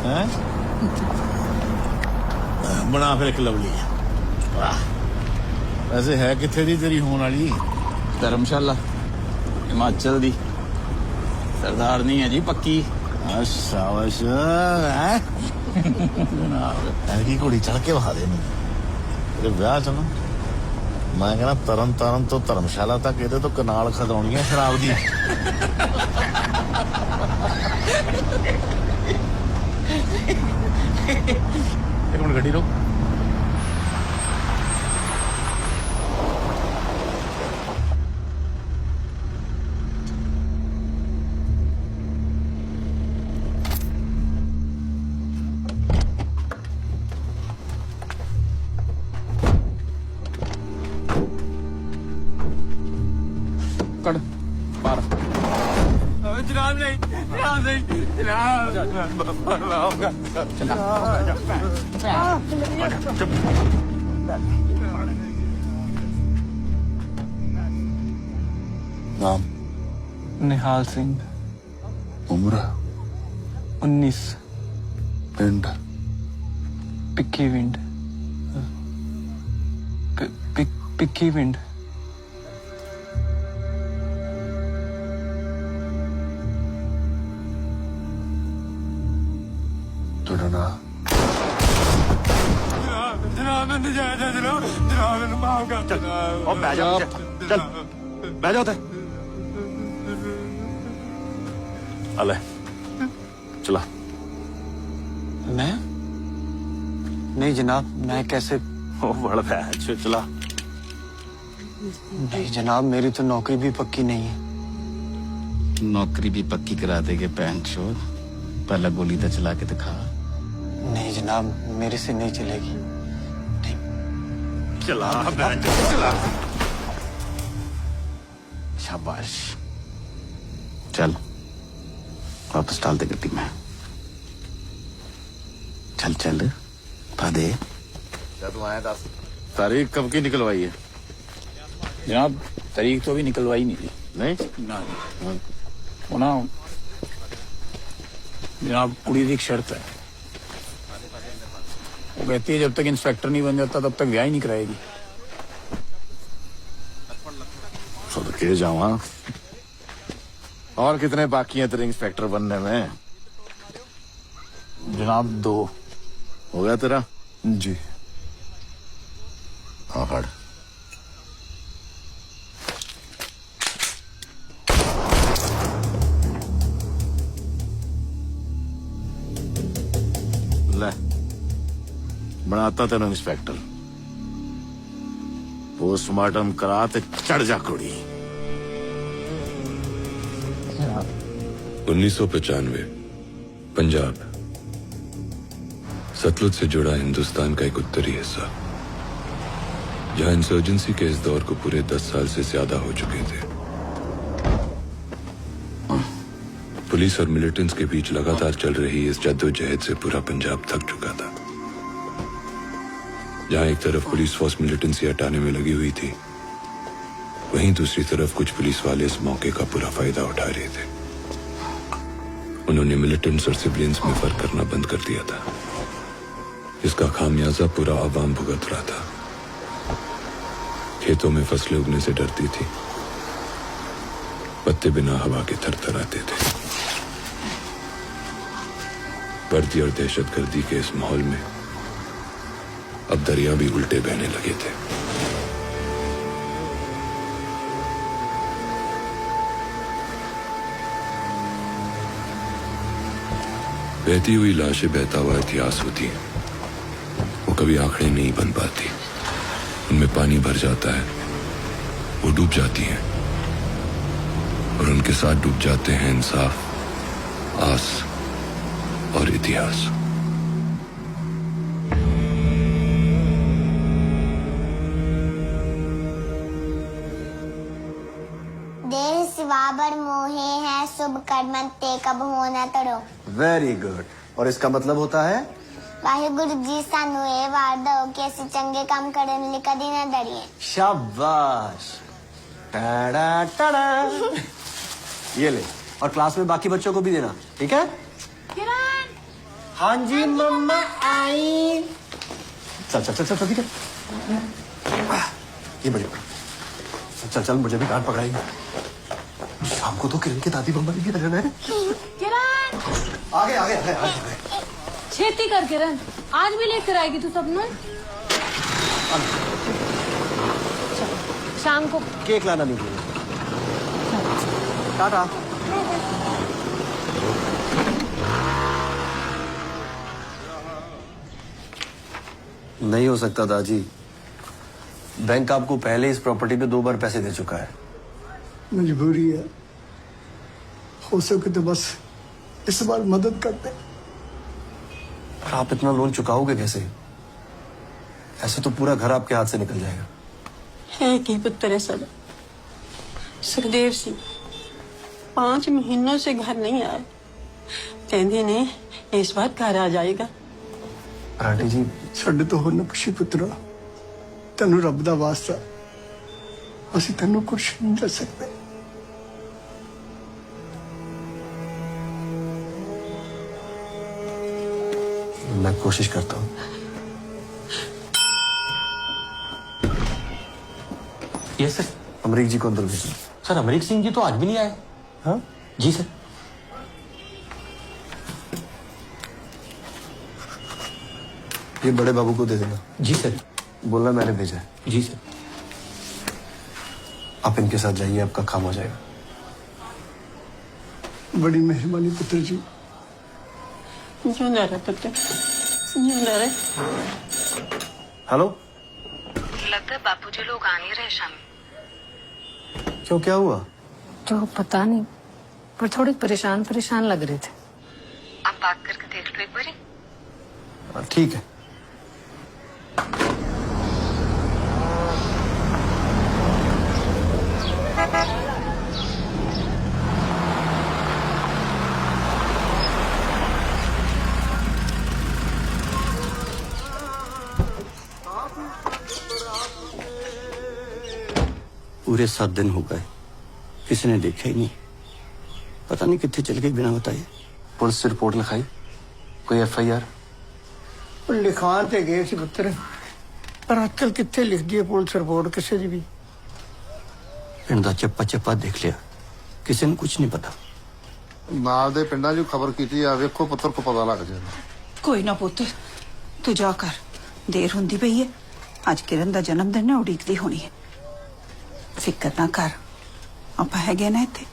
हैं? बना फिर एक लवली। वाह, वैसे है किथे दी तेरी होने वाली? धर्मशाला हिमाचल दी सरदार नहीं है जी पक्की। शाबाश ऐसी घोड़ी चढ़ के बहा देनी तेरे ब्याह च ना। मैं कहना तरन तारण तो धर्मशाला तक ये तो कनाल खदाउनी है शराब दी। एक मिनट गड्डी रोक। कड़ बाहर। जनाब नहीं, जनाब नहीं, नाम? निहाल सिंह, उम्र? 19, पिंड? पिक्की विंड, पिक्की विंड। ਤੁਹਾਡਾ ਨਾਂ? जनाब मैंने जाया था जनाब, जनाब मैंने माफ कर जनाब। और बैठ जाओ, चल बैठ जाओ। अले चला। मैं? नहीं जनाब, मैं कैसे? ओ बड़ा बैठ चला। नहीं जनाब, मेरी तो नौकरी भी पक्की नहीं है। नौकरी भी पक्की करा देंगे पैंट शो। पहला गोली तो चला के दिखा। नहीं जनाब, मेरे से नहीं चलेगी। चला बैठ चला। शाबाश, चल वापस डाल दे गड्डी में। चल चल पा दे। तू आया दस तारीख कब की निकलवाई है? जनाब तारीख तो अभी निकलवाई नहीं थी। नहीं ना वो ना जनाब कुड़ी की एक शर्त है। वो कहती है जब तक इंस्पेक्टर नहीं बन जाता तब तक ब्याह ही नहीं कराएगी। सदके जावा। और कितने बाकी हैं तेरे इंस्पेक्टर बनने में? जनाब 2। हो गया तेरा? जी। हाँ खड़। ले बनाता तेन इंस्पेक्टर। पोस्टमार्टम करा ते चढ़ जा कुड़ी। 1995 पंजाब, सतलुज से जुड़ा हिंदुस्तान का एक उत्तरी हिस्सा, जहां इंसर्जेंसी के इस दौर को पूरे 10 साल से ज्यादा हो चुके थे। पुलिस और मिलिटेंट्स के बीच लगातार चल रही इस जद्दोजहद से पूरा पंजाब थक चुका था। जहां एक तरफ पुलिस फोर्स मिलिटेंसी हटाने में लगी हुई थी, वहीं दूसरी तरफ कुछ पुलिस वाले इस मौके का पूरा फायदा उठा रहे थे। उन्होंने मिलिटेंट्स और सिविलियंस में फर्क करना बंद कर दिया था, जिसका खामियाजा पूरा आवाम भुगत रहा था। खेतों में फसलें उगने से डरती थी, पत्ते बिना हवा के थरथराते थे। वर्दी और दहशतगर्दी के इस माहौल में अब दरिया भी उल्टे बहने लगे थे। बहती हुई लाशें बहता हुआ इतिहास होती हैं। वो कभी आंकड़े नहीं बन पाती, उनमें पानी भर जाता है, वो डूब जाती हैं और उनके साथ डूब जाते हैं इंसाफ, आस और इतिहास। देह सिवाबर मोहे है शुभ कर्म ते कब होना तरो। Very good. और इसका मतलब होता है वाहिगुरु जी सानू ए वार दो कि ਅਸੀਂ ਚੰਗੇ ਕੰਮ ਕਰਨ ਲਈ ਕਦੀ ਨਾ ਡਰੀਏ। शाबाश। टाडा टाडा। ये ले, और क्लास में बाकी बच्चों को भी देना, ठीक है? किरण। हाँ जी मम्मा आई। चल चल चल चल जल्दी कर। ये बड़ी चल चल चल, मुझे भी गांठ पकड़ाएगी। शाम को तो किरण की दादी बम्बा भी रहना है। किरण आगे आगे आगे आगे। छेती कर किरण, आज भी लेकर आएगी तू सबनू? शाम को केक लाना नहीं भूलना। टाटा। नहीं हो सकता दादी, बैंक आपको पहले इस प्रॉपर्टी पे 2 बार पैसे दे चुका है। मजबूरी है, हो सके तो बस इस बार मदद करते। पर आप इतना लोन चुकाओगे कैसे? ऐसे तो पूरा घर आपके हाथ से निकल जाएगा। है की पुत्र है सब। सुखदेव सिंह 5 महीनों से घर नहीं आए, कहते ने इस बार घर आ जाएगा। आंटी जी ਸਾਡੇ ਤੋਂ ਹੋਰ ਨਾ ਪੁੱਛੀ ਪੁੱਤਰਾ, ਤੈਨੂੰ ਰੱਬ ਦਾ ਵਾਸਤਾ, ਅਸੀਂ ਤੈਨੂੰ ਕੁਝ ਨਹੀਂ ਦੱਸ ਸਕਦੇ। मैं कोशिश करता हूँ। ये सर। अमरीक जी को अंदर भेजो। सर अमरीक सिंह जी तो आज भी नहीं आए। हाँ जी सर। ये बड़े बाबू को दे देना। जी सर। बोलना मैंने भेजा है। जी सर। आप इनके साथ जाइए, आपका काम हो जाएगा। बड़ी मेहरबानी पुत्र जी। जिंदा रहे पुत्र, जिंदा रहे। हेलो, लगता है बापूजी लोग आ नहीं रहे शाम। क्यों, क्या हुआ? तो पता नहीं, पर थोड़े परेशान परेशान लग रहे थे। आप बात करके देख लो एक बारी। ठीक है। पूरे 7 दिन हो गए, किसी ने देखा ही नहीं। पता नहीं कितने चल गए बिना बताए। पुलिस से रिपोर्ट लिखाई? कोई FIR? ਲਿਖਾਂ ਤੇ ਗਏ ਸੀ ਪੁੱਤਰ, ਪਰ ਅੱਜਕੱਲ ਕਿੱਥੇ ਲਿਖਦੀ ਹੈ ਪੁਲਿਸ ਰਿਪੋਰਟ ਕਿਸੇ ਦੀ ਵੀ। पिंड का चप्पा चप्पा देख लिया, किसी ने कुछ नहीं पता। ਨਾਲ ਦੇ ਪਿੰਡਾਂ 'ਚ ਖਬਰ ਕੀਤੀ ਆ, ਵੇਖੋ ਪੁੱਤਰ ਕੋ ਪਤਾ ਲੱਗ ਜਾਏਗਾ। ਕੋਈ ਨਾ ਪੁੱਤ, ਤੂੰ ਜਾ ਕਰ, ਦੇਰ ਹੁੰਦੀ ਪਈ ਹੈ। ਅੱਜ ਕਿਰਨ ਦਾ ਜਨਮ ਦਿਨ ਹੈ, ਉਡੀਕਦੀ ਹੋਣੀ ਹੈ। ਫਿਕਰ ਨਾ ਕਰ, ਆਪਾਂ ਹੈਗੇ ਨਾ ਇੱਥੇ।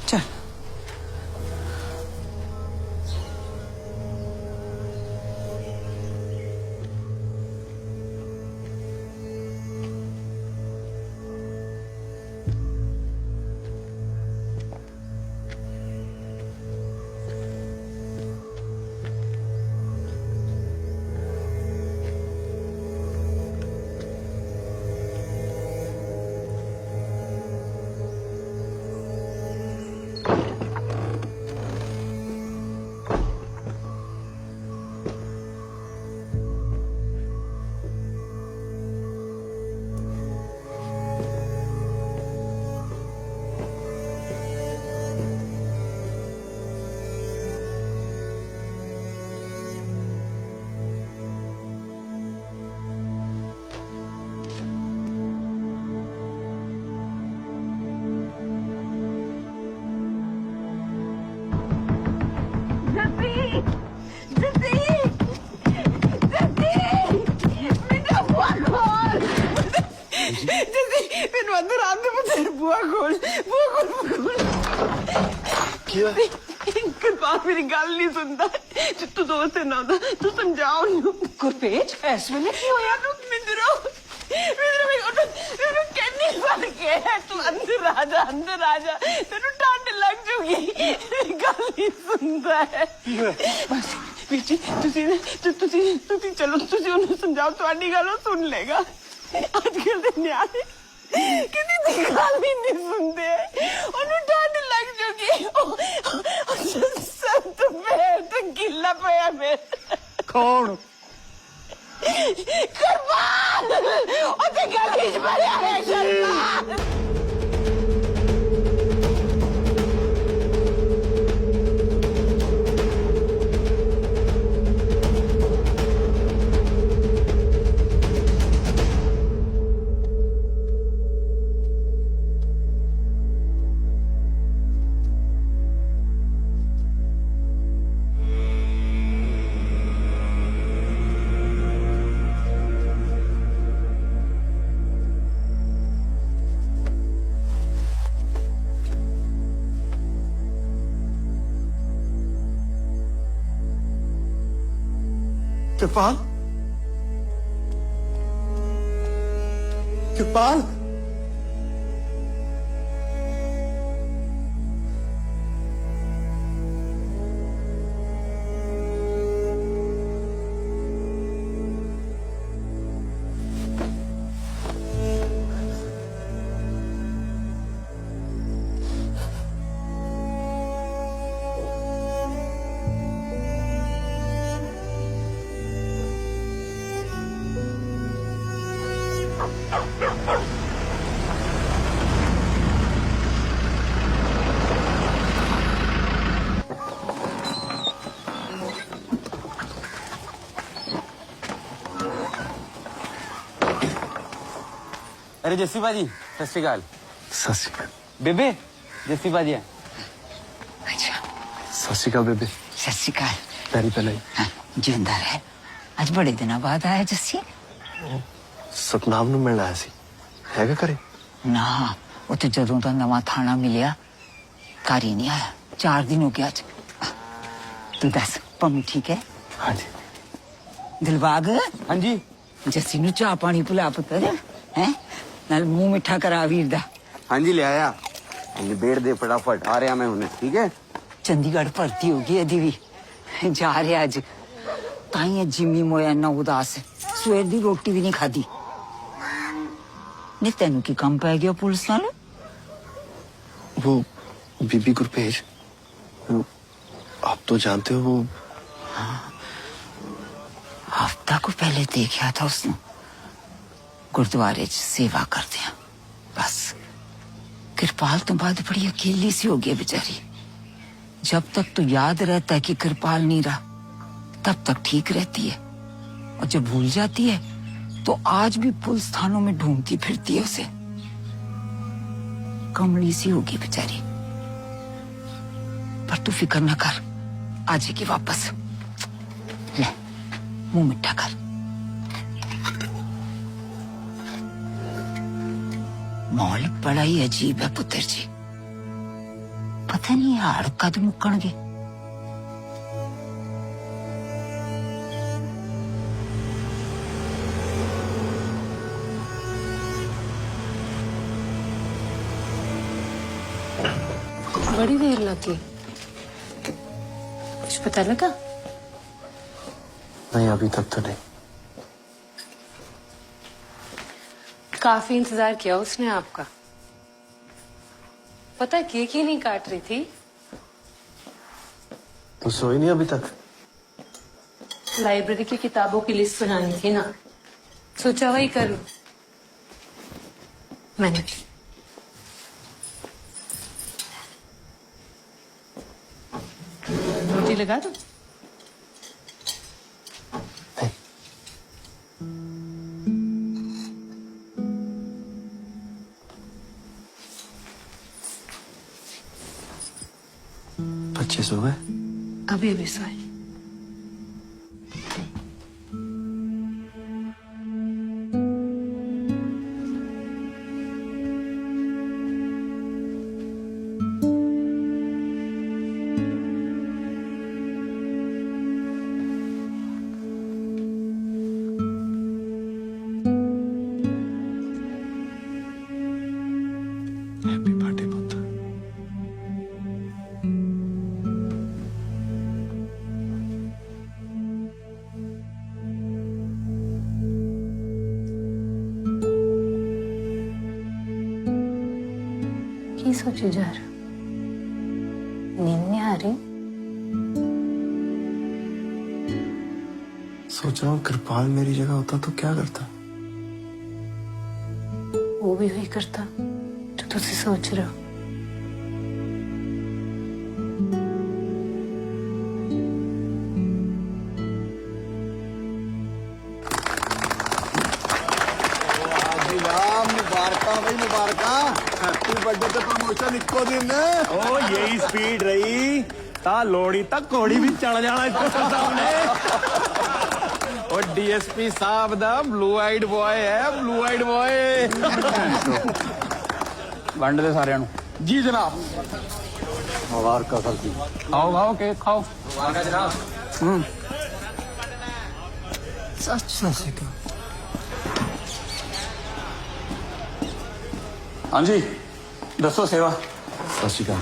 ਚੱਲ। अंदर आते पुत्र, बुआ खोल, बुआ खोल, बुआ खोल। कृपाल मेरी गल नहीं सुनता। तू दोस्त है ना, तू समझाओ। गुरपेज इस वेले की होया? मिंदरो मिंदरो कहनी बन के तू अंदर आ जा, अंदर आ जा, तेनू ठंड लग जूगी। गल नहीं सुनता है। बस वीर जी तुसी चलो, तुसी उन्हें समझाओ, तुहाडी गल सुन लेगा। आजकल दे न्याणे किसी दी गल ही नहीं सुनते, उन्हें ठंड लग जूगी। सब तो पैर तो गिल्ला पया मेरा। कौन? करवाल ओते गली च भरिया है करवाल। कृपाल कृपाल अरे जस्सी बाजी सत श्रीकाल सत श्रीकाल बेबे जस्सी बाजी है अच्छा सत श्रीकाल बेबे सत श्रीकाल पैरी पहले हाँ, जिंदा रहे आज बड़े दिनों बाद आया जस्सी सतनाम ਨੂੰ ਮਿਲਣ ਆਇਆ ਸੀ ਹੈਗਾ ਘਰੇ ना वो तो जदों का नवा थाना मिलिया घर ही नहीं आया 4 दिन हो गया आज तू दस पम्मी ठीक है हाँ जी दिलबाग हाँ जी जस्सी नु चाह पानी पिला पुत्र है नाल मुंह मिठा करा वीर दा हाँ जी ले आया निबेड़ दे फटाफट आ रहा मैं उन्हें ठीक है चंडीगढ़ भर्ती हो गई अदी भी जा रहे अज ताई जिम्मी मोया इन्ना उदास सवेर दी रोटी भी नहीं खाधी नहीं तेन की कम पै गया पुलिस नाल वो बीबी गुरपेज आप तो जानते हो वो हफ्ता को पहले देखा था उसने गुरुद्वारे च सेवा करते हैं बस कृपाल तो बाद बड़ी अकेली सी हो गई बेचारी जब तक तो याद रहता है कि कृपाल नहीं रहा तब तक ठीक रहती है और जब भूल जाती है तो आज भी पुलिस थानों में ढूंढती फिरती है उसे कमली सी होगी बेचारी पर तू फिक्र न कर आ जाएगी वापस ले मुंह मिठा कर माहौल बड़ा ही अजीब है पुत्र जी पता नहीं यार कद मुक्कणगे बड़ी देर लगी कुछ पता लगा नहीं अभी तक तो नहीं काफी इंतजार किया उसने आपका पता है केक ही नहीं काट रही थी तो सोई नहीं अभी तक लाइब्रेरी की किताबों की लिस्ट बनानी थी ना सोचा वही कर लूं मैंने रोटी लगा दो बच्चे सो गए अभी अभी सोए हैप्पी बर्थडे पुत्र की सोची जा रहा नींद नहीं आ रही सोच रहा हूँ कृपाल मेरी जगह होता तो क्या करता वो भी वही करता जो तुझसे सोच रहे हो हैप्पी बर्थडे ਤੇ ਪ੍ਰਮੋਸ਼ਨ ਇੱਕੋ ਦਿਨ ਉਹ ਯਹੀ ਸਪੀਡ ਰਹੀ ਤਾਂ ਲੋੜੀ ਤੱਕ ਘੋੜੀ ਵੀ ਚੜ ਜਾਣਾ ਇੱਥੇ ਸਾਹਮਣੇ ਉਹ ਡੀਐਸਪੀ ਸਾਹਿਬ ਦਾ ਬਲੂ ਆਈਡ ਬॉय ਹੈ ਬਲੂ ਆਈਡ ਬॉय ਵੰਡ ਦੇ ਸਾਰਿਆਂ ਨੂੰ ਜੀ ਜਨਾਬ मुबारक फल की ਖਾਓ ਖਾਓ ਕੇਕ ਖਾਓ ਵਾਹ ਜਨਾਬ हाँ जी दसो सेवा। सत श्री अकाल।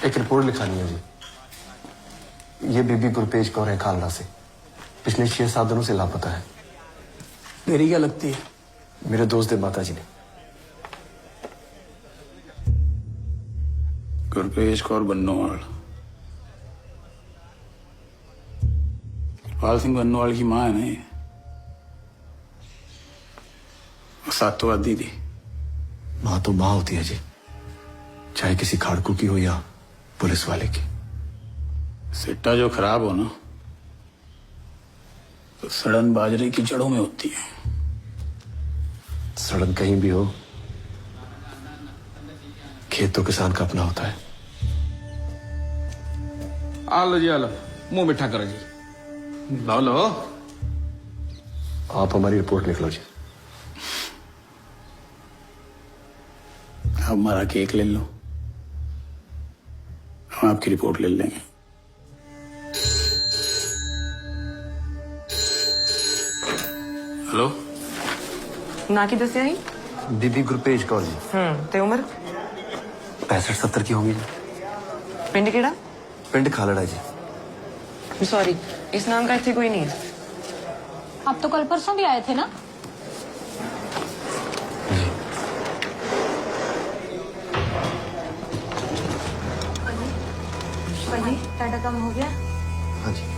एक रिपोर्ट लिखानी है जी। ये बीबी गुरपेज कौर है खालदा से, पिछले 6-7 दिनों से लापता है। तेरी क्या लगती है? मेरे दोस्त है माता जी ने। गुरपेश कौर बन्नोवाल, पाल सिंह बन्नोवाल की मां है ना ये, सातवादी थी। मां तो मां होती है जी, चाहे किसी खाड़कू की हो या पुलिस वाले की। सिट्टा जो खराब हो ना तो सड़न बाजरे की जड़ों में होती है। सड़न कहीं भी हो, खेत तो किसान का अपना होता है। आलो जी आलो, मुंह मिठा करो जी। लो लो। आप हमारी रिपोर्ट लिख लो जी। आप हमारा केक ले लो, हम आपकी रिपोर्ट ले लेंगे। हेलो ना की दसिया ही? बीबी गुरपेज कौर जी। ते उम्र 65-70 की होंगी जी। पिंड केड़ा? पिंड खालड़ा जी। सॉरी, इस नाम का इतने कोई नहीं है। आप तो कल परसों भी आए थे ना? टाटा काम हो गया? हाँ जी।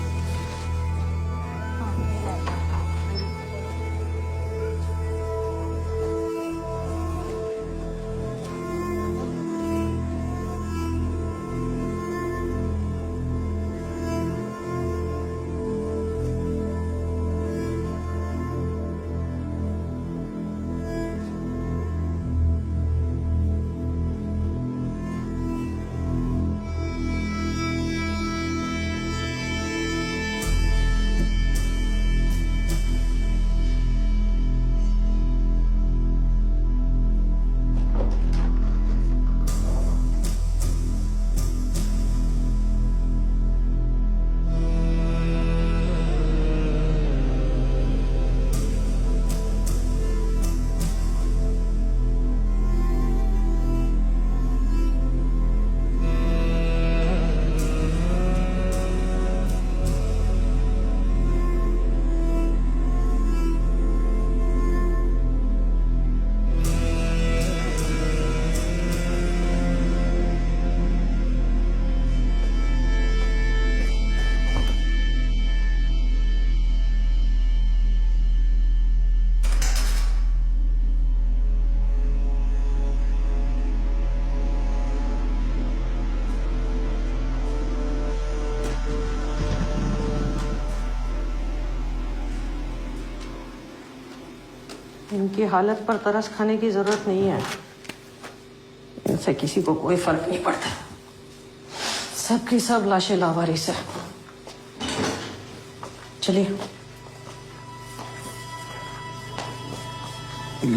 इनकी हालत पर तरस खाने की जरूरत नहीं है। इनसे किसी को कोई फर्क नहीं पड़ता। सबकी सब लाशें लावारिस है। चलिए।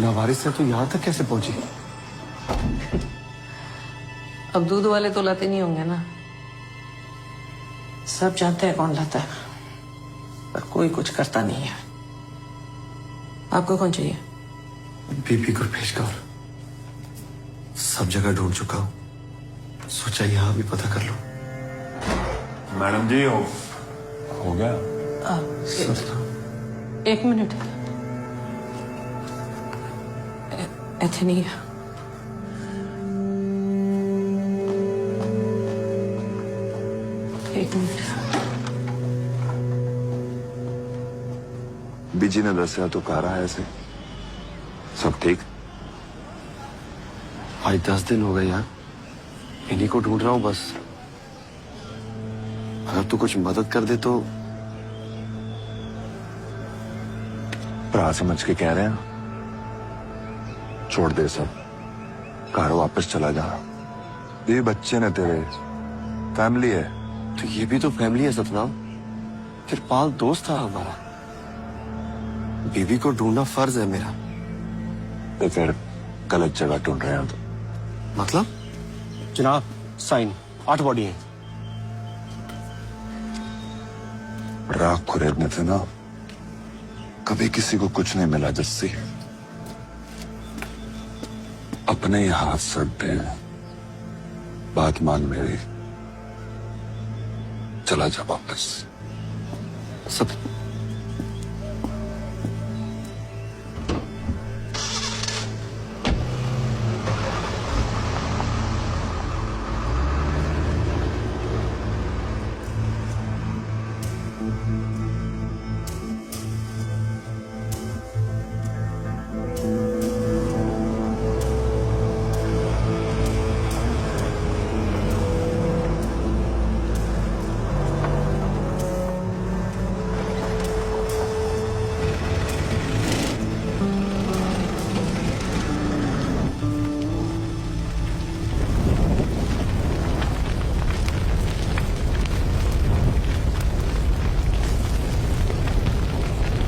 लावारिस से तो यहाँ तक कैसे पहुंची? अब दूध वाले तो लाते नहीं होंगे ना। सब जानते हैं कौन लाता है, पर कोई कुछ करता नहीं है। आपको कौन चाहिए? बीबी गुरपेज कौर। सब जगह ढूंढ चुका हूँ, सोचा यहाँ भी पता कर लो। मैडम जी हो गया? एक मिनट। ऐसे नहीं है। एक मिनट। बीजी ने दसिया तो कह रहा है ऐसे सब ठीक? आज 10 दिन हो गए यार, इन्हीं को ढूंढ रहा हूँ बस। अगर तू कुछ मदद कर दे तो। भरा समझ के कह रहे हैं, छोड़ दे सब, घर वापस चला जा। ये बच्चे ने तेरे, फैमिली है। तो ये भी तो फैमिली है सतनाम, तिरपाल दोस्त था हमारा। बीबी को ढूंढना फर्ज है मेरा। तो फिर गलत जगह ढूंढ रहे हैं तो? मतलब? जनाब साइन 8 बॉडी हैं। राख खरीदने थे ना, कभी किसी को कुछ नहीं मिला जस्सी। अपने ही हाथ सड़ते हैं। बात मान मेरी, चला जा वापस। सब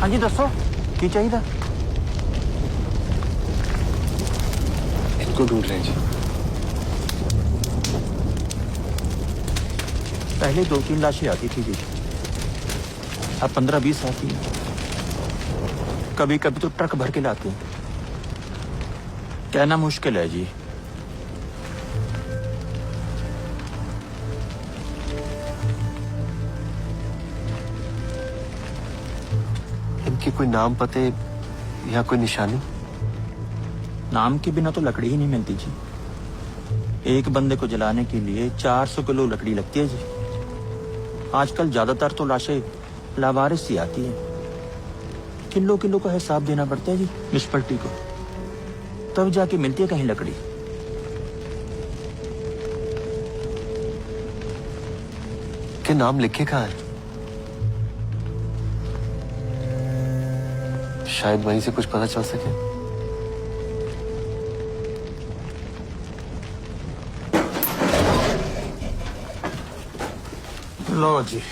हाँ जी दसो की चाहिए? इनको ढूंढ रहे हैं जी। पहले 2-3 लाशें आती थी जी, अब 15-20 आती है। कभी कभी तो ट्रक भर के लाते हैं। कहना मुश्किल है जी। इनकी कोई नाम पते या कोई निशानी? नाम के बिना तो लकड़ी ही नहीं मिलती जी। एक बंदे को जलाने के लिए 400 किलो लकड़ी लगती है जी। आजकल ज्यादातर तो लाशें लावारिस सी आती है। किलो किलो का हिसाब देना पड़ता है जी म्युनिसिपैलिटी को, तब जाके मिलती है कहीं लकड़ी। के नाम लिखे कहाँ है? शायद वहीं से कुछ पता चल सके। लो जी,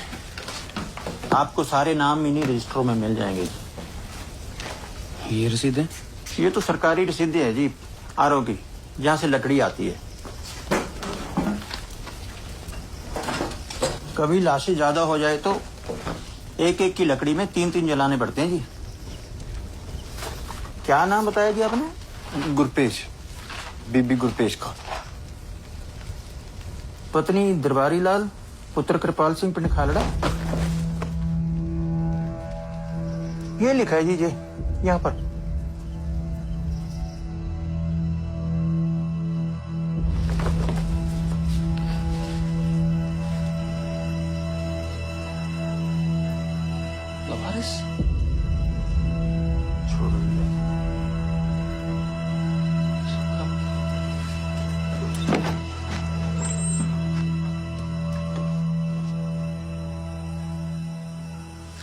आपको सारे नाम इन्हीं रजिस्टरों में मिल जाएंगे जी। ये रसीदें? ये तो सरकारी रसीदें है जी, आरओ की, जहाँ से लकड़ी आती है। कभी लाशें ज्यादा हो जाए तो एक एक की लकड़ी में 3-3 जलाने पड़ते हैं जी। क्या नाम बताया जी आपने? गुरपेश, बीबी गुरपेश का। पत्नी दरबारी लाल, पुत्र कृपाल सिंह, पिंड खालड़ा। ये लिखा है जी यहाँ पर। लवारिस?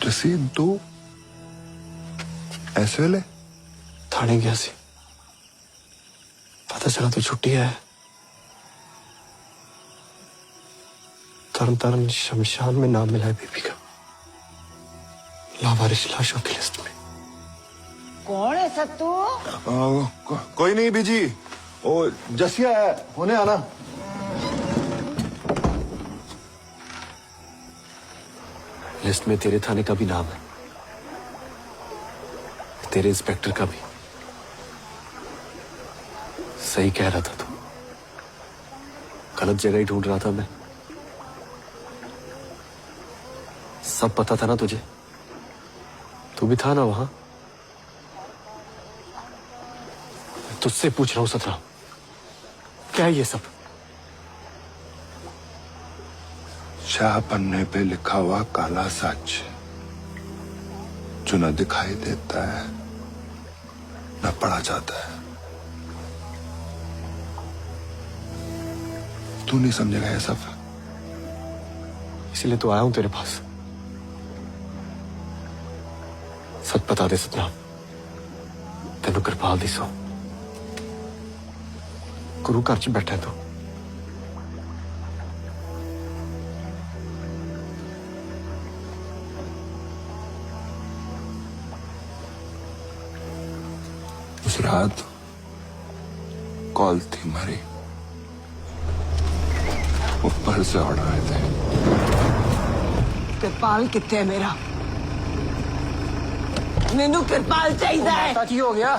रसीद दो ऐसे वाले? थाने गया सी, पता चला तो छुट्टी है। तरन तारण शमशान में नाम मिला है बीबी का, लावारिस लाशों की लिस्ट में। कौन है सत्तू? कोई नहीं बीजी, ओ जसिया है, होने आना। लिस्ट में तेरे थाने का भी नाम है, तेरे इंस्पेक्टर का भी। सही कह रहा था तू, गलत जगह ही ढूंढ रहा था मैं। सब पता था ना तुझे, तू भी था ना वहां। मैं तुझसे पूछ रहा हूं सतराम, क्या है ये सब? शाह पन्ने पे लिखा हुआ काला सच, जो न दिखाई देता है न पढ़ा जाता है। तू नहीं समझेगा ये सब, इसलिए तो आया हूं तेरे पास। सच बता दे सतनाम, तेनू कृपाल दी सौ गुरु घर च बैठा तो उस रात कॉल थी हमारी, ऊपर से ऑर्डर आए थे। किरपाल कितने है मेरा मैनू किरपाल चाहिए है माता जी हो गया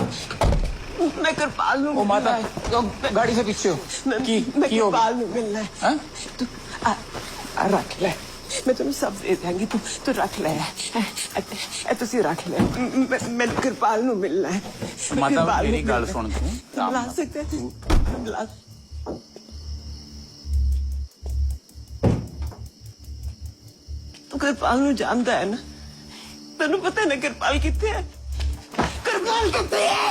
मैं किरपाल नू ओ माता तो गाड़ी से पीछे हो मैं की हो किरपाल नू मिलना है हैं? तू रख ले मैं तुम्हें सब दे देंगी तू रख ले तुसी रख ले मैं किरपाल नू मिलना है माता किरपाल नू मेरी गल मिलना सुन है। तू राम ला नाल। सकते हैं ला तू किरपाल नू जानता है ना तेनू पता है ना किरपाल कितने है किरपाल कितने है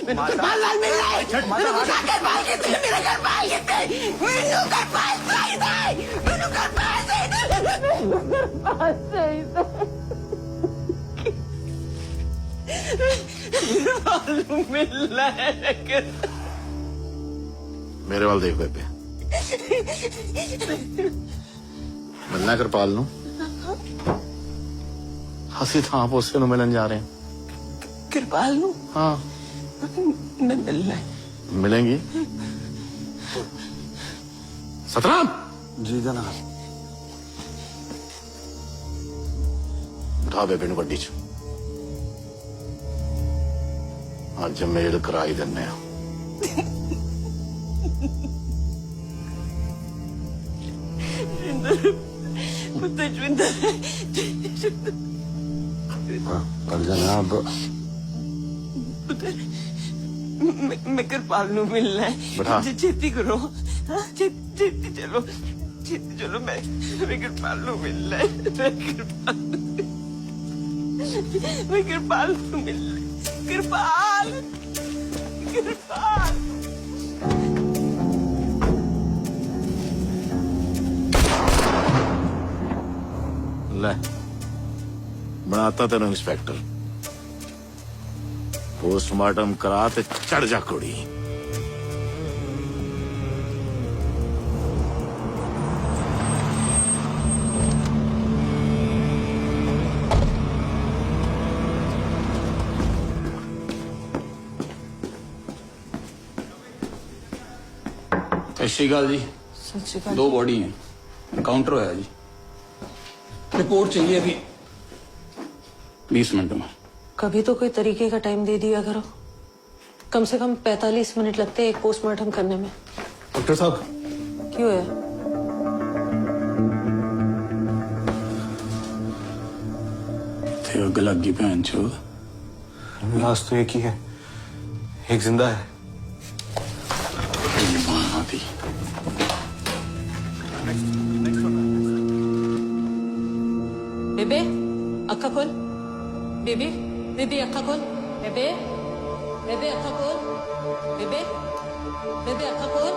मैनू किरपाल नाल मिलना है मैनू पता किरपाल कितने है मेरा किरपाल कितने है मैनू किरपाल चाहिए मैनू किरपाल चाहिए मैनू किरपाल चाहिए किरपाल नू मिलना है मेरे वाल देख बेबे मिलना किरपाल नू ਅਸੀਂ ਥਾਂ ਪੋਸੇ ਨੂੰ ਮਿਲਣ ਜਾ ਰਹੇ ਹਾਂ किरपाल नू ਹਾਂ मैं मिलना है मिलेंगी सतराम जी जनाब। उठा बेबे ਨੂੰ ਗੱਡੀ 'ਚ ਅੱਜ ਮੇਲ ਕਰਾਈ ਦਿੰਨੇ ਆ पर जनाब मैं किरपाल नू मिलना है बैठा। छेती करो हाँ, छेती चलो मैं किरपाल नू मिलना है मैं किरपाल नू मिलना है किरपाल किरपाल ਲੈ ਬਣਾਤਾ ਤੈਨੂੰ ਇੰਸਪੈਕਟਰ पोस्टमार्टम करा ते चढ़ जा कुड़ी सत श्री अकाल जी दो बॉडी हैं एनकाउंटर होया जी रिपोर्ट चाहिए अभी 20 मिनट में कभी तो कोई तरीके का टाइम दे दिया करो कम से कम 45 मिनट लगते हैं एक पोस्टमार्टम करने में डॉक्टर साहब क्यों है थे अग लग गई भैन चो लाश तो एक ही है एक जिंदा है थी बेबे अक्का खोल बेबी बेबी अक्का खोल बेबे बेबे अक्का खोल बेबे बेबे अक्का खोल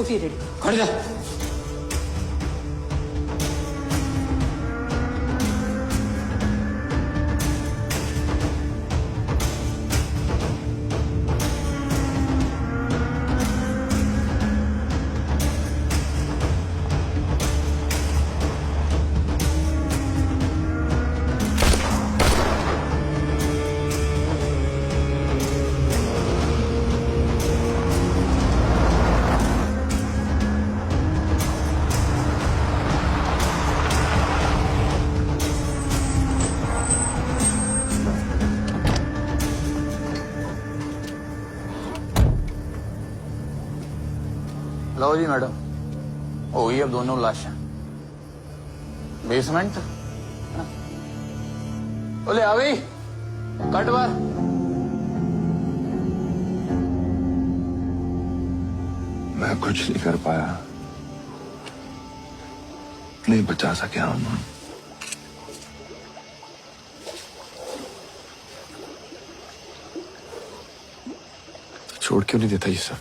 उठी रेडी खड़ जा लो जी मैडम हो गई अब दोनों लाशें बेसमेंट बोले आ गई कट बार मैं कुछ नहीं कर पाया नहीं बचा सके हम छोड़ क्यों नहीं देता ये सब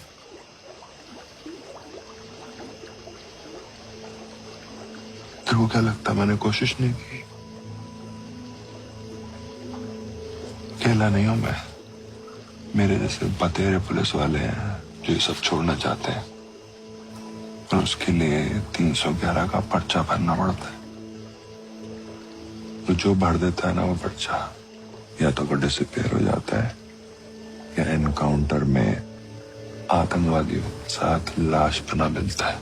तेरे को क्या लगता मैंने कोशिश नहीं की अकेला नहीं हूं मैं मेरे जैसे बतेरे पुलिस वाले हैं जो ये सब छोड़ना चाहते हैं और उसके लिए 311 का पर्चा भरना पड़ता है तो जो भर देता है ना वो पर्चा या तो वो डिसअपियर हो जाता है या एनकाउंटर में आतंकवादियों के साथ लाश बना मिलता है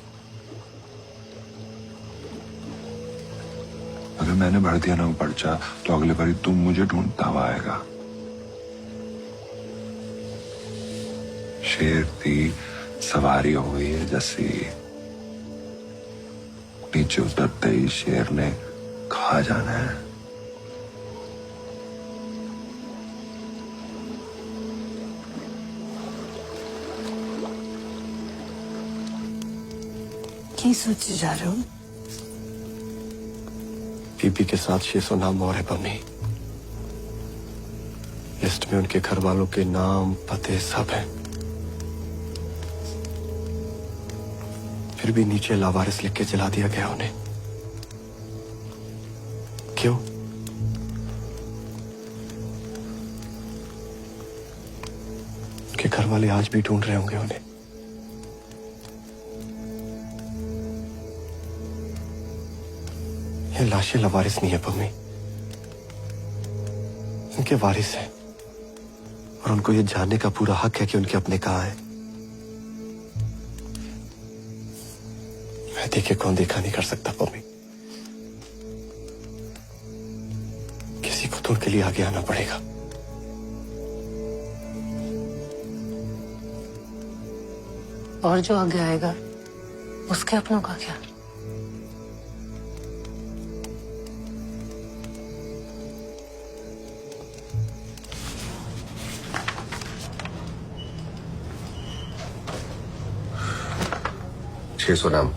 अगर मैंने भर दिया ना वो पर्चा तो अगले बारी तुम मुझे ढूंढता हुआ आएगा। शेर की सवारी हो गई है जैसी। नीचे उतरते ही शेर ने खा जाना है। की सोचे जा रहे हो? बीबी के साथ 600 नाम और है पम्मी। लिस्ट में उनके घर वालों के नाम पते सब हैं। फिर भी नीचे लावारिस लिख के जला दिया गया उन्हें। क्यों? उनके घर वाले आज भी ढूंढ रहे होंगे उन्हें। ये लाशें लवारिस नहीं है पम्मी, उनके वारिस हैं और उनको ये जानने का पूरा हक है कि उनके अपने कहाँ हैं। मैं देखे कौन देखा नहीं कर सकता पम्मी। किसी को तो उनके लिए आगे आना पड़ेगा। और जो आगे आएगा उसके अपनों का क्या? सौ नाम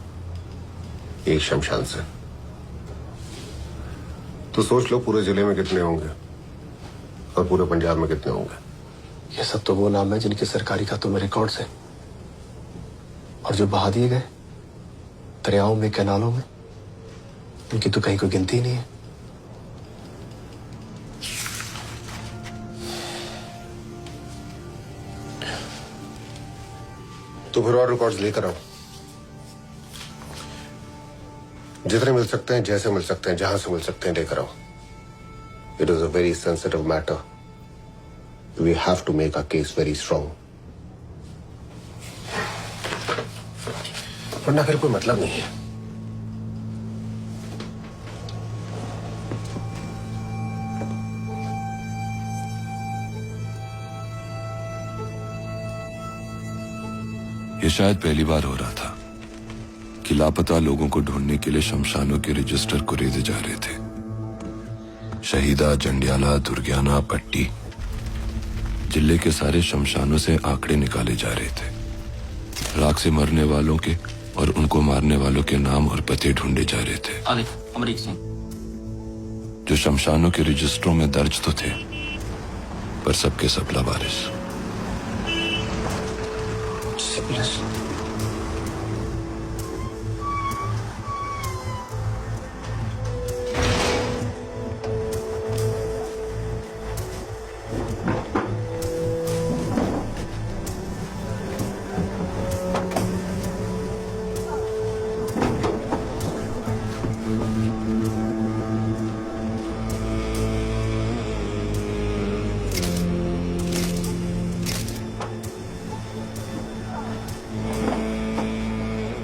एक शमशान से। तो सोच लो पूरे जिले में कितने होंगे और पूरे पंजाब में कितने होंगे। ये सब तो वो नाम है जिनके सरकारी खातों में रिकॉर्ड्स हैं और जो बहा दिए गए दरियाओं में, कैनालों में, उनकी तो कहीं कोई गिनती नहीं है। तो फिर और रिकॉर्ड्स लेकर आओ, जितने मिल सकते हैं, जैसे मिल सकते हैं, जहां से मिल सकते हैं लेकर आओ। It is a very sensitive matter. We have to make our case very strong, वरना फिर कोई मतलब नहीं है। ये शायद पहली बार हो रहा था कि लापता लोगों को ढूंढने के लिए शमशानों के रजिस्टर कुरेदे जा रहे थे। शहीदा, जंडियाला, दुर्गियाना, पट्टी, जिले के सारे शमशानों से आंकड़े निकाले जा रहे थे। राख से मरने वालों के और उनको मारने वालों के नाम और पते ढूंढे जा रहे थे। अमरीक सिंह जो शमशानों के रजिस्टरों में दर्ज तो थे, पर सबके सब लावारिस।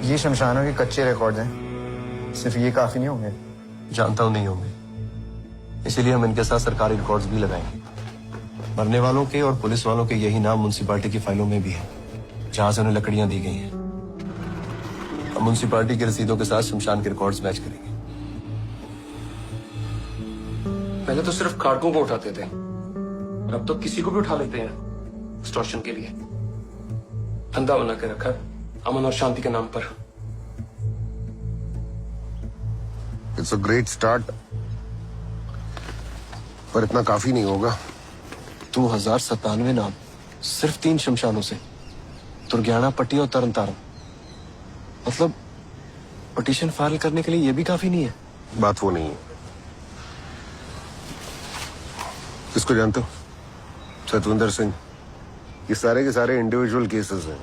ये शमशानों के कच्चे रिकॉर्ड हैं, सिर्फ ये काफी नहीं होंगे। जानता हूं नहीं होंगे, इसीलिए हम इनके साथ सरकारी रिकॉर्ड्स भी लगाएंगे। मरने वालों के और पुलिस वालों के यही नाम म्युनिसिपैलिटी की फाइलों में भी है, जहां से उन्हें लकड़ियां दी गई हैं। हम म्युनिसिपैलिटी की रसीदों के साथ शमशान के रिकॉर्ड्स मैच करेंगे। पहले तो सिर्फ खाड़कों को उठाते थे, और अब तो किसी को भी उठा लेते हैं एक्सटॉर्शन के लिए। धंधा बना के रखा अमन और शांति के नाम पर। इट्स अ ग्रेट स्टार्ट, पर इतना काफी नहीं होगा। 2097 नाम सिर्फ 3 शमशानों से, दुर्गियाना, पट्टी और तरन तारण। मतलब पिटीशन फाइल करने के लिए ये भी काफी नहीं है। बात वो नहीं है। किसको जानते हो? सतविंदर सिंह। ये सारे के सारे इंडिविजुअल केसेस हैं।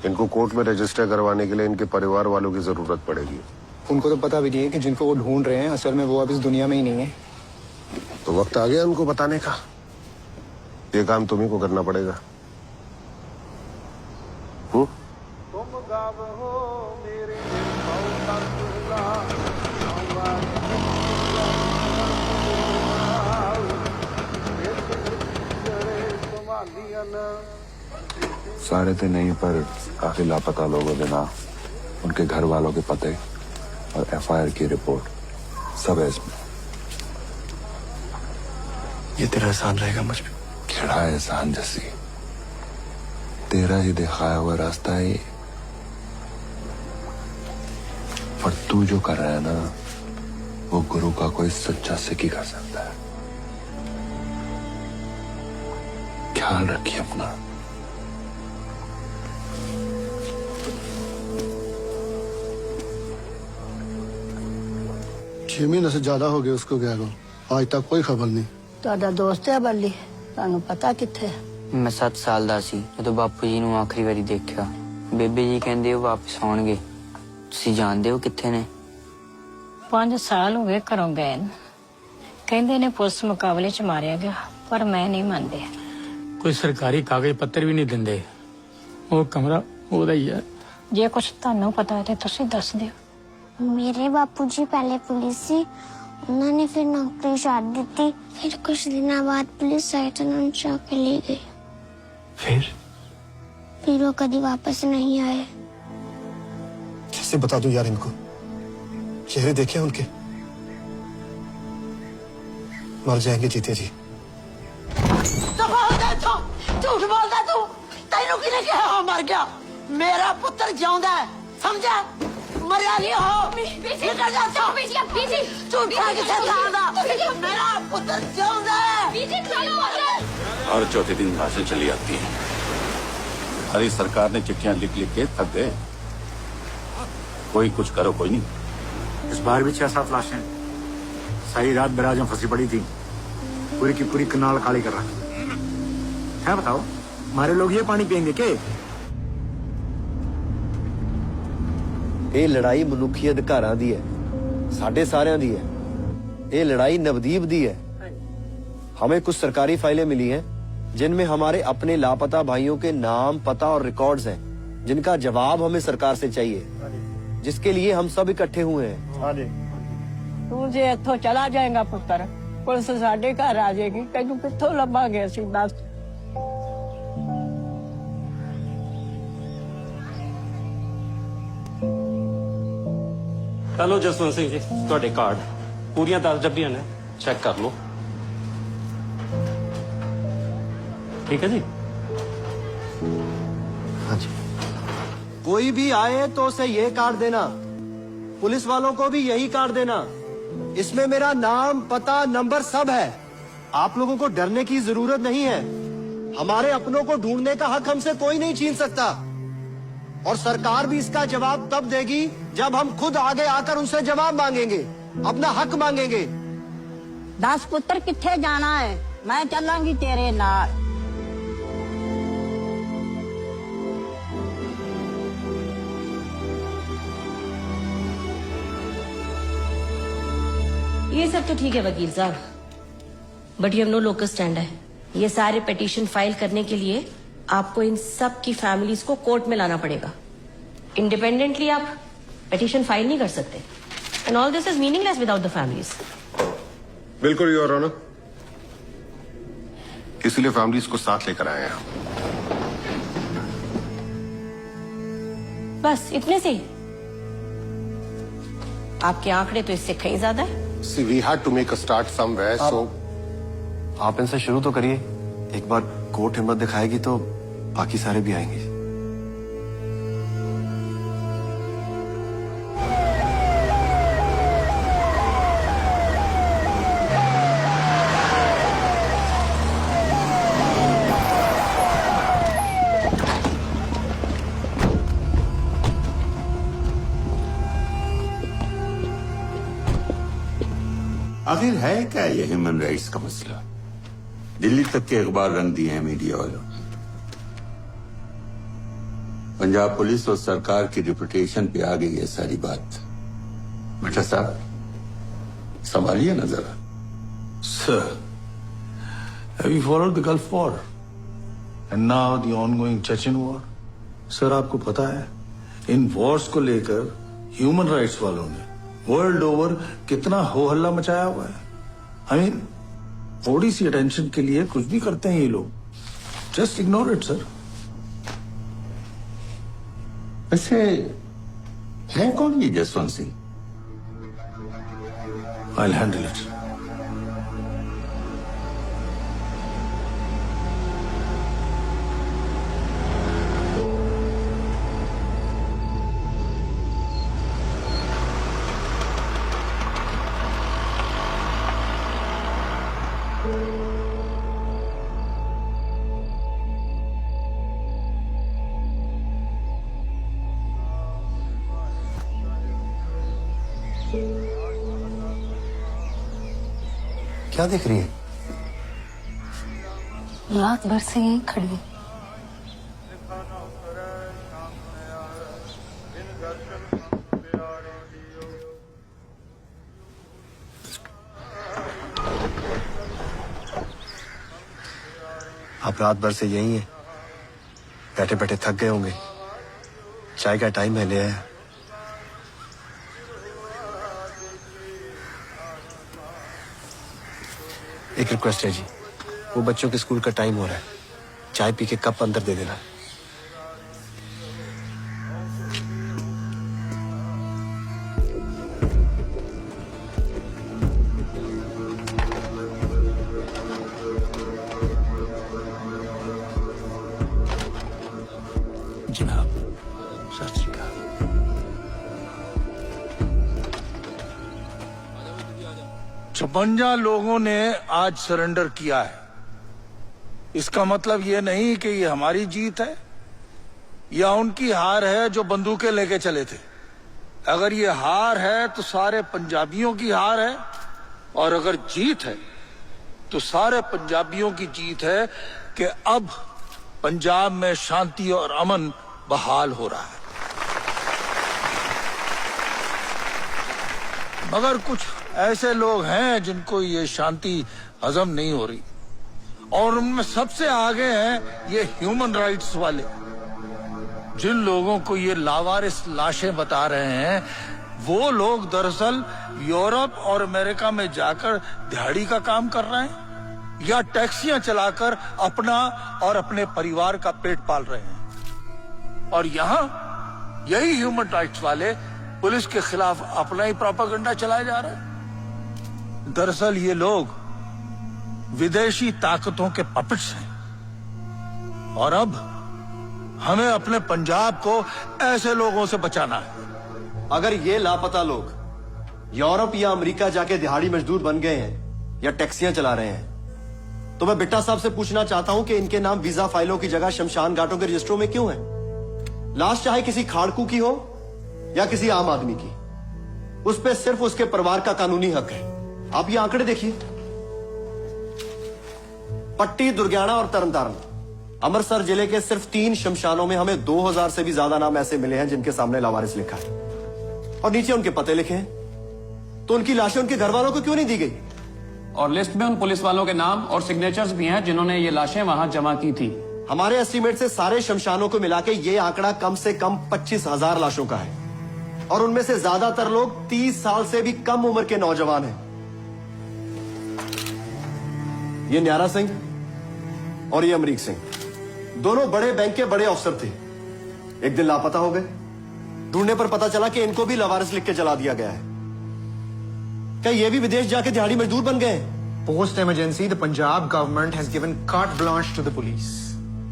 इनको कोर्ट में रजिस्टर करवाने के लिए इनके परिवार वालों की जरूरत पड़ेगी। उनको तो पता भी नहीं है कि जिनको वो ढूंढ रहे हैं असल में वो अब इस दुनिया में ही नहीं है। तो वक्त आ गया उनको बताने का। ये काम तुम्ही को करना पड़ेगा। सारे तो नहीं पर काफी लापता लोगों के नाम, उनके घर वालों के पते और एफआईआर की रिपोर्ट सब है इसमें। ये तेरा एहसान रहेगा मुझ पे? केड़ा एहसान जैसी, तेरा ही दिखाया हुआ रास्ता है ये। पर तू जो कर रहा है ना, वो गुरु का कोई सच्चा सिख ही कर सकता है। ख्याल रखिए अपना। छह महीने से ज्यादा हो गए उसको गया को, आज तक कोई खबर नहीं। ਤੁਹਾਡਾ ਦੋਸਤ ਹੈ ਬੱਲੀ, ਤੁਹਾਨੂੰ ਪਤਾ ਕਿੱਥੇ? ਮੈਂ 7 ਸਾਲ ਦਾ ਸੀ ਜਦੋਂ ਬਾਪੂ ਜੀ ਨੂੰ ਆਖਰੀ ਵਾਰੀ ਦੇਖਿਆ। ਬੇਬੇ ਜੀ ਕਹਿੰਦੇ ਉਹ ਵਾਪਸ ਆਉਣਗੇ। ਤੁਸੀਂ ਜਾਣਦੇ ਹੋ ਕਿੱਥੇ ਨੇ? 5 ਸਾਲ ਹੋ ਗਏ ਘਰੋਂ ਗਏ ਨੂੰ। ਕਹਿੰਦੇ ਨੇ ਪੁਲਿਸ ਮੁਕਾਬਲੇ 'ਚ ਮਾਰਿਆ ਗਿਆ, ਪਰ ਮੈਂ ਨਹੀਂ ਮੰਨਦੇ। ਕੋਈ ਸਰਕਾਰੀ ਕਾਗਜ਼ ਪੱਤਰ ਵੀ ਨਹੀਂ ਦਿੰਦੇ, ਉਹ ਕਮਰਾ ਉਹਦਾ ਹੀ ਹੈ। ਜੇ ਕੁਝ ਤੁਹਾਨੂੰ ਪਤਾ ਹੈ ਤੇ ਤੁਸੀਂ ਦੱਸ ਦਿਓ। मेरे बापूजी पहले पुलिस थी, उन्होंने फिर नौकरी छाड़ दी थी। फिर कुछ दिनों बाद पुलिस आई तो उन्होंने उठा के ले गई। फिर वो कभी वापस नहीं आए। कैसे बता दूं यार इनको? चेहरे देखे उनके? मर जाएंगे जीते जी। झूठ बोलदा तू, तेनू किने कहा मर गया? मेरा पुत्र जिंदा है, समझा? मरिया नहीं हो। निकल जा तू। झूठा किसे लादा? मेरा पुत्र जिंदा है। हर चौथे दिन लाशें चली आती हैं। हमारी सरकार ने चिट्ठियां लिख लिख के थक गए। कोई कुछ करो, कोई नहीं। इस बार भी 6-7 लाशें सारी रात बराज में फंसी पड़ी थी, पूरी की पूरी कनाल खाली कर रखी है। बताओ हमारे लोग ये पानी पियेंगे के? ਇਹ ਲੜਾਈ ਮਨੁੱਖੀ ਅਧਿਕਾਰਾਂ ਦੀ ਹੈ, ਸਾਡੇ ਸਾਰਿਆਂ ਦੀ ਹੈ। ਇਹ ਲੜਾਈ नवदीप दी है। हमें कुछ सरकारी फाइलें मिली हैं जिनमें हमारे अपने लापता भाइयों के नाम, पता और रिकॉर्ड्स हैं, जिनका जवाब हमें सरकार से चाहिए, जिसके लिए हम सब इकट्ठे हुए हैं। ਤੂੰ ਜੇ ਇੱਥੋਂ ਚਲਾ ਜਾਏਗਾ ਪੁੱਤਰ, ਪੁਲਿਸ ਸਾਡੇ ਘਰ ਆ ਜਾਏਗੀ। ਤੈਨੂੰ ਕਿੱਥੋਂ ਲੱਭਾਂਗੇ ਅਸੀਂ? ਦੱਸ। हेलो जसवंत सिंह जी, ਤੁਹਾਡੇ ਕਾਰਡ ਪੂਰੀਆਂ 10 ਡੱਬੀਆਂ ਨੇ, ਚੈੱਕ ਕਰ ਲਓ। ठीक है जी? हाँ जी। कोई भी आए तो उसे ये कार्ड देना, पुलिस वालों को भी यही कार्ड देना। इसमें मेरा नाम, पता, नंबर सब है। आप लोगों को डरने की जरूरत नहीं है। हमारे अपनों को ढूंढने का हक हमसे कोई नहीं छीन सकता, और सरकार भी इसका जवाब तब देगी जब हम खुद आगे आकर उनसे जवाब मांगेंगे, अपना हक मांगेंगे। 10 पुत्र किथे जाना है? मैं चलांगी तेरे नाल। ये सब तो ठीक है वकील साहब, but you have no local stand है। ये सारे पिटीशन फाइल करने के लिए आपको इन सब की फैमिलीज को कोर्ट में लाना पड़ेगा। इंडिपेंडेंटली आप पिटीशन फाइल नहीं कर सकते, and all this is meaningless without the families. बिल्कुल योर ऑनर, इसलिए फैमिलीज को साथ लेकर आए हैं। बस इतने से ही? आपके आंकड़े तो इससे कहीं ज्यादा है। See, we had to make a start somewhere, so आप इनसे शुरू तो करिए। एक बार कोर्ट हिम्मत दिखाएगी तो बाकी सारे भी आएंगे। आखिर है क्या ये ह्यूमन राइट्स का मसला? दिल्ली तक के अखबार रंग दिए हैं मीडिया वालों। पंजाब पुलिस और सरकार की रिपुटेशन पे आ गई है सारी बात। भट्टा साहब, संभालिए ना जरा। Sir, have you followed the Gulf War? And now the ongoing Chechen war? Sir, आपको पता है इन वॉर्स को लेकर ह्यूमन राइट्स वालों ने वर्ल्ड ओवर कितना हो हल्ला मचाया हुआ है। आई मीन, थोड़ी सी अटेंशन के लिए कुछ भी करते हैं ये लोग। Just ignore it sir. वैसे है कौन ये Jaswant Singh? I'll handle it. क्या देख रही है? रात भर से यहीं खड़ी हूँ। आप रात भर से यही हैं, बैठे बैठे थक गए होंगे। चाय का टाइम है, ले आया। एक रिक्वेस्ट है जी, वो बच्चों के स्कूल का टाइम हो रहा है, चाय पी के कप अंदर दे देना। जनाब, सत श्री अकाल। छप्पन लोगों ने आज सरेंडर किया है। इसका मतलब ये नहीं कि ये हमारी जीत है या उनकी हार है जो बंदूकें लेके चले थे। अगर ये हार है तो सारे पंजाबियों की हार है, और अगर जीत है तो सारे पंजाबियों की जीत है कि अब पंजाब में शांति और अमन बहाल हो रहा है। मगर कुछ ऐसे लोग हैं जिनको ये शांति हजम नहीं हो रही, और उनमें सबसे आगे हैं ये ह्यूमन राइट्स वाले। जिन लोगों को ये लावारिस लाशें बता रहे हैं, वो लोग दरअसल यूरोप और अमेरिका में जाकर दिहाड़ी का काम कर रहे हैं या टैक्सियां चलाकर अपना और अपने परिवार का पेट पाल रहे हैं। और यहाँ यही ह्यूमन राइट्स वाले पुलिस के खिलाफ अपना ही प्रोपेगेंडा चलाया जा रहा है। दरअसल ये लोग विदेशी ताकतों के पपेट्स हैं, और अब हमें अपने पंजाब को ऐसे लोगों से बचाना है। अगर ये लापता लोग यूरोप या अमेरिका जाके दिहाड़ी मजदूर बन गए हैं या टैक्सियां चला रहे हैं, तो मैं बिट्टा साहब से पूछना चाहता हूं कि इनके नाम वीजा फाइलों की जगह शमशान घाटों के रजिस्टरों में क्यों है? लाश चाहे किसी खाड़कू की हो या किसी आम आदमी की, उस पर सिर्फ उसके परिवार का कानूनी हक है। आप ये आंकड़े देखिए, पट्टी, दुर्गियाना और तरनतारन, अमृतसर जिले के सिर्फ 3 शमशानों में हमें 2000 से भी ज्यादा नाम ऐसे मिले हैं जिनके सामने लावारिस लिखा है, और नीचे उनके पते लिखे हैं। तो उनकी लाशें उनके घर वालों को क्यों नहीं दी गई? और लिस्ट में उन पुलिस वालों के नाम और सिग्नेचर्स भी हैं जिन्होंने ये लाशें वहां जमा की थी। हमारे एस्टीमेट से सारे शमशानों को मिला के ये आंकड़ा कम से कम 25,000 लाशों का है, और उनमें से ज्यादातर लोग 30 साल से भी कम उम्र के नौजवान हैं। ये न्यारा सिंह और ये अमरीक सिंह, दोनों बड़े बैंक के बड़े अफसर थे। एक दिन लापता हो गए। ढूंढने पर पता चला कि इनको भी लावारिस लिख के जला दिया गया है। क्या ये भी विदेश जाके दिहाड़ी मजदूर बन गए? Post emergency, the Punjab government has given carte blanche to the police.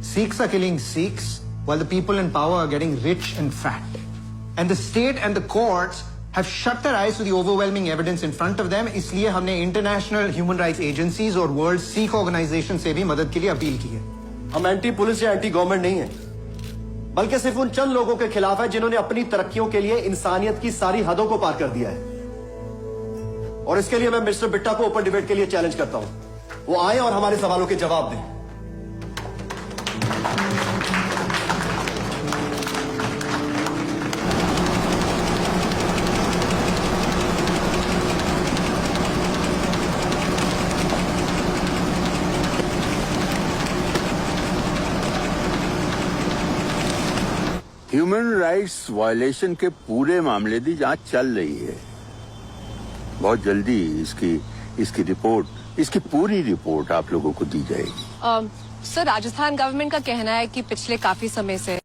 Sikhs are killing Sikhs while the people in power are getting rich and fat. And the state and the courts have shut their eyes to the overwhelming evidence in front of them. इसलिए हमने international human rights agencies और World Sikh Organization से भी मदद के लिए appeal की है। हम एंटी पुलिस या एंटी गवर्नमेंट नहीं है, बल्कि सिर्फ उन चंद लोगों के खिलाफ है जिन्होंने अपनी तरक्कियों के लिए इंसानियत की सारी हदों को पार कर दिया है। और इसके लिए मैं मिस्टर बिट्टा को ओपन डिबेट के लिए चैलेंज करता हूं, वो आए और हमारे सवालों के जवाब दें। ह्यूमन राइट्स वायलेशन के पूरे मामले की जांच चल रही है। बहुत जल्दी इसकी रिपोर्ट, इसकी पूरी रिपोर्ट आप लोगों को दी जाएगी। सर, राजस्थान गवर्नमेंट का कहना है कि पिछले काफी समय से